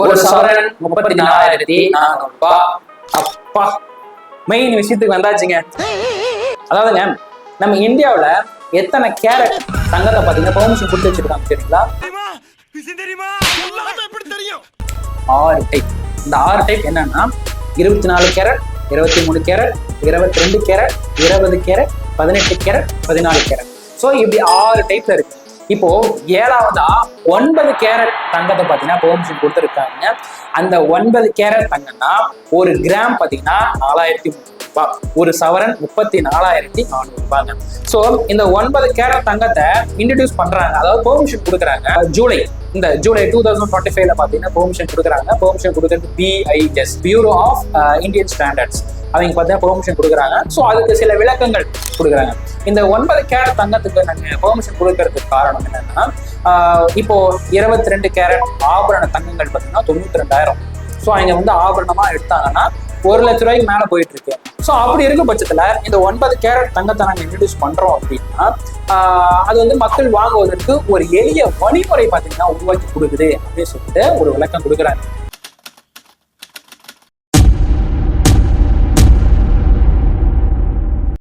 ஒரு சவரன் 34,400 ரூபாய். அப்பா, மெயின் விஷயத்துக்கு வந்தாச்சுங்க. அதாவதுங்க, நம்ம இந்தியாவுல எத்தனை கேரட் தங்கத்தை பாத்தீங்கன்னா பெர்மிஷன் கொடுத்து வச்சிருக்காங்க தெரியுங்களா? 6 டைப். இந்த 6 டைப் என்னன்னா 24 carrot, 23 carrot, 22 carrot, 20 carrot, 18 carrot, 14 carrot. So இப்படி 6 டைப்ல இருக்கு. இப்போ 7வதா 9 கேரட் தங்கத்தை பாத்தீங்கன்னா பெர்மிஷன் கொடுத்துருக்காங்க. அந்த 9 கேரட் தங்கம்னா 1 கிராம் பாத்தீங்கன்னா 4,300 ரூபாய். ஒரு சவரன் 34,400 ரூபாங்க. ஸோ இந்த 9 கேரட் தங்கத்தை இன்ட்ரடியூஸ் பண்றாங்க, அதாவது பெர்மிஷன் கொடுக்குறாங்க. ஜூலை 2025ல பாத்தீங்கன்னா பெர்மிஷன் கொடுக்குறாங்க. பெர்மிஷன் கொடுக்கறது BIS, bureau of Indian standards, அவங்க பார்த்தீங்கன்னா பெர்மிஷன் கொடுக்குறாங்க. ஸோ அதுக்கு சில விளக்கங்கள் கொடுக்குறாங்க. இந்த 9 கேரட் தங்கத்துக்கு நாங்கள் பெர்மிஷன் கொடுக்கறதுக்கு காரணம் என்னன்னா, இப்போ 22 கேரட் ஆபரண தங்கங்கள் பார்த்தீங்கன்னா 92,000. ஸோ அவங்க வந்து ஆபரணமா எடுத்தாங்கன்னா 1 லட்ச ரூபாய்க்கு மேல போயிட்டு இருக்கு. ஸோ அப்படி இருக்க பட்சத்துல இந்த 9 கேரட் தங்கத்தை நாங்கள் இன்ட்ரடியூஸ் பண்றோம் அப்படின்னா, அது வந்து மக்கள் வாங்குவதற்கு ஒரு எளிய வழிமுறை பார்த்தீங்கன்னா உருவாக்கி கொடுக்குது அப்படின்னு சொல்லிட்டு ஒரு விளக்கம் கொடுக்குறாங்க.